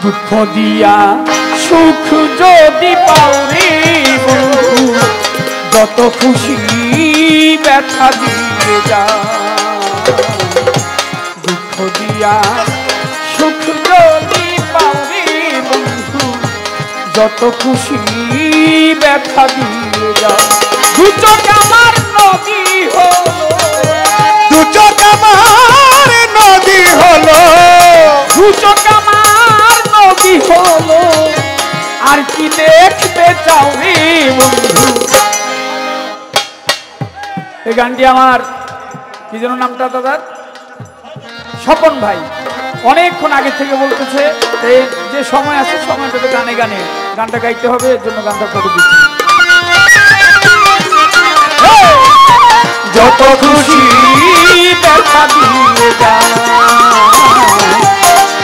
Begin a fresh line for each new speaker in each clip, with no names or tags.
দুঃখ দিয়া সুখ যদি পাওরে বন্ধু যত খুশি ব্যথা দিয়ে যা দুঃখ দিয়া সুখ যদি পাওরে বন্ধু যত খুশি ব্যথা দিয়ে যা দু চোখ আমার নদী হলো
দু চোখ আমার নদী হলো
দু চোখ আমার নদী হলো আর কি দেখতে চাও রে বন্ধু এই গানটি আমার কি যেন নামটা দাদার স্বপন ভাই অনেকক্ষণ আগে থেকে বলতেছে যে সময় আছে সময়টাতে গানে গানে গানটা গাইতে হবে এর জন্য গানটা করে দিচ্ছি যত খুশি ব্যথা দিয়ে যায়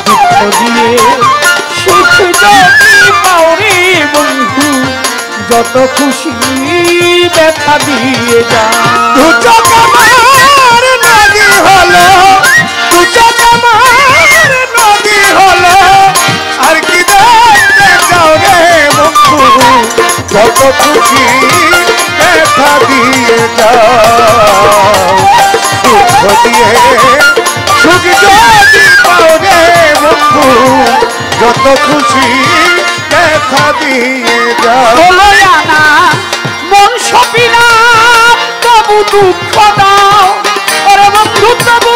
দুঃখ দিয়ে সুখ যদি পাওরে বন্ধু যত খুশি ব্যথা দিয়ে যায়
দু চোখ আমার নদী হলো দু চোখ আমার নদী হলো আর কি দেখতে চাও রে বন্ধু যত খুশি ব্যথা দিয়ে যাও দুঃখ দিয়ে সুখ যদি পাও রে বন্ধু যত খুশি ব্যথা দিয়ে যাও
বলো না মন সপিনা তবু দুঃখ দাও ওরে বন্ধু তবু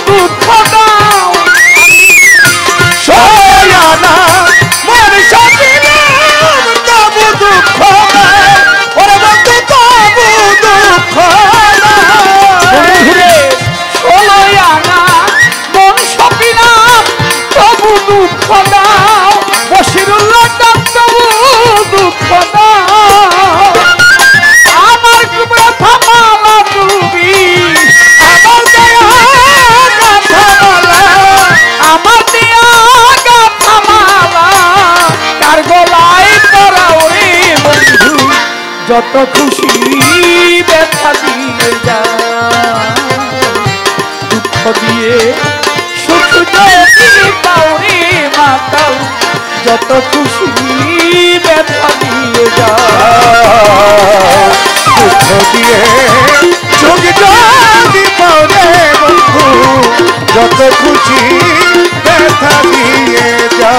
দুঃখ দাও
সয়ানা মন সপিনা তবু দুঃখ দাও ওরে বন্ধু তবু দুঃখ দাও
বন্ধুরে ষোলো আনা মন সপিনা তবু দুঃখ দাও বশিরুল্লাহ তবু দুঃখ দাও আমার কুমড়া থামালা তুমি
আমার দয়া গাথা মালা
আমার দিয়া গাথা মালা কার গলায় পরাও রে বন্ধু যত খুশি ব্যথা দিয়ে যা দুঃখ দিয়ে সুখ যদি পাও রে মাতাল যত খুশি ব্যথা দিয়ে যা
দুঃখ দিয়ে চোখ যদি পাও রে বন্ধু যত খুশি ব্যথা দিয়ে যা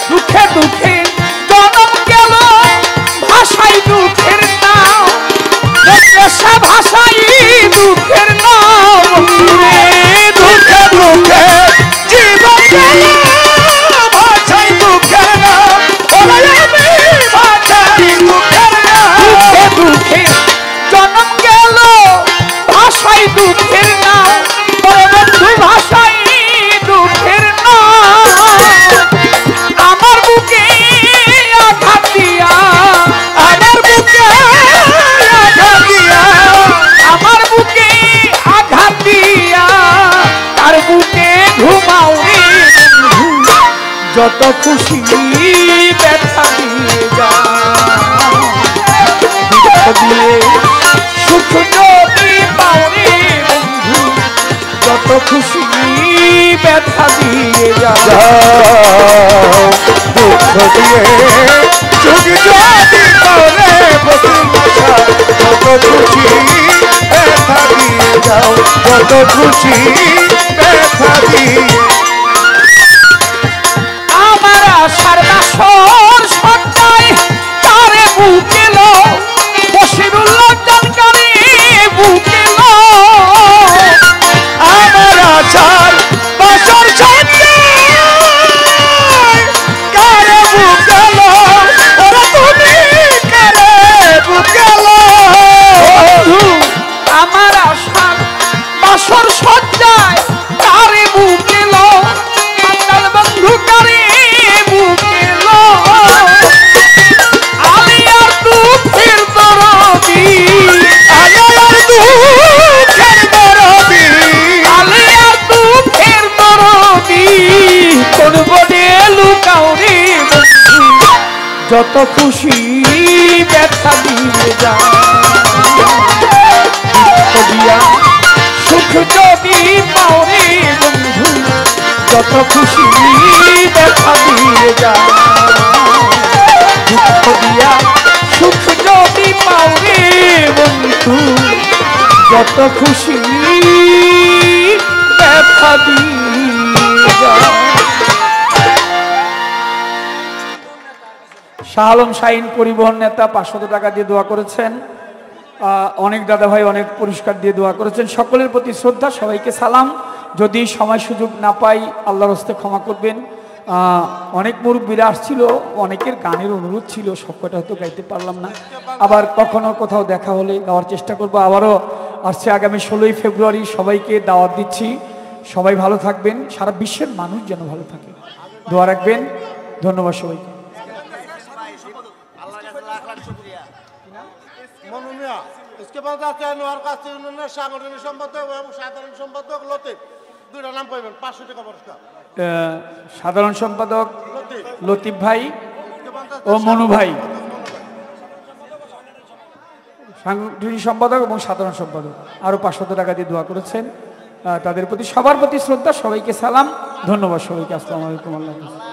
দুঃখে দুঃখে জনম গেল ভাষাই দুঃখের নাম পেশা ভাষাই দুঃখের নাম রে
দুঃখে দুঃখে জীবন গেল ভাষাই দুঃখের নাম ওরে আমি ভাষাই দুঃখের নাম
দুঃখে দুঃখে জনম গেল ভাষাই দুঃখের নাম ওরে বন্ধু ভাষাই দুঃখের নাম আমার বুকে আঘাত দিয়া
আমার বুকে আঘাত দিয়া
আমার বুকে আঘাত দিয়া তার বুকে ঘুমাও রে বন্ধু যত খুশি ব্যথা দিয়ে যা দুঃখ দিয়ে সুখ যদি পাও রে বন্ধু যত খুশি ব্যথা দিয়ে যা
দুঃখ দিয়ে চোখ যদি করে বসে বসা যত খুশি ব্যথা দিয়ে যাও যত খুশি ব্যথা দিয়ে
আমার আশার বাসর সজ্জায় তারে বুকেল বশিরুল্লাহ জানকারি বুকেল
আমার আশার বাসর কারে বুকেল ওরা তুমি কারে বুকেল
আমার আশার বাসর সজ্জায় তারে বুকেল আন্দাল বন্ধু কারে বুকেল আলিয়ার দুঃখের দরদি
আলিয়ার দুঃখের দরদি
আলিয়ার দুঃখের দরদি কোন বনে লুকাও রে বন্ধু যত খুশি ব্যথা দিয়ে যা দুঃখ দিয়া সুখ যদি পাও রে বন্ধু যত খুশি দেখা দিয়ে যা দুঃখ দিয়া সুখ যদি পাও রে বন্ধু যত খুশি দেখা দিয়ে যা। শাহ আলম শাহিন পরিবহন নেতা 500 টাকা দিয়ে দোয়া করেছেন। অনেক দাদা ভাই অনেক পুরস্কার দিয়ে দোয়া করেছেন। সকলের প্রতি শ্রদ্ধা, সবাইকে সালাম। যদি সময় সুযোগ না পাই আল্লাহর হস্তে ক্ষমা করবেন। অনেক মুরব্বীরা আসছিল, অনেকের গানের অনুরোধ ছিল, সবকটা হয়তো গাইতে পারলাম না। আবার কখনো কোথাও দেখা হলে গাওয়ার চেষ্টা করব। আবারও আসছে আগামী 16ই ফেব্রুয়ারি, সবাইকে দাওয়াত দিচ্ছি। সবাই ভালো থাকবেন, সারা বিশ্বের মানুষ যেন ভালো থাকে, দোয়া রাখবেন। ধন্যবাদ সবাইকে।
इसके बाद आते हैं नोआर कास्ती यूनियन सांगठनिक সম্পাদক এবং সাধারণ সম্পাদক লতিফ, দুইটা নাম পাবেন 500 টাকা পুরস্কার।
সাধারণ সম্পাদক লতিফ ভাই ও মনু ভাই, সাংগঠনিক সম্পাদক এবং সাধারণ সম্পাদক আরো 500 টাকা দিয়ে দোয়া করেছেন। তাদের প্রতি সবার প্রতি শ্রদ্ধা, সবাইকে সালাম, ধন্যবাদ সবাইকে। আসসালামু আলাইকুম, আল্লাহ হাফেজ।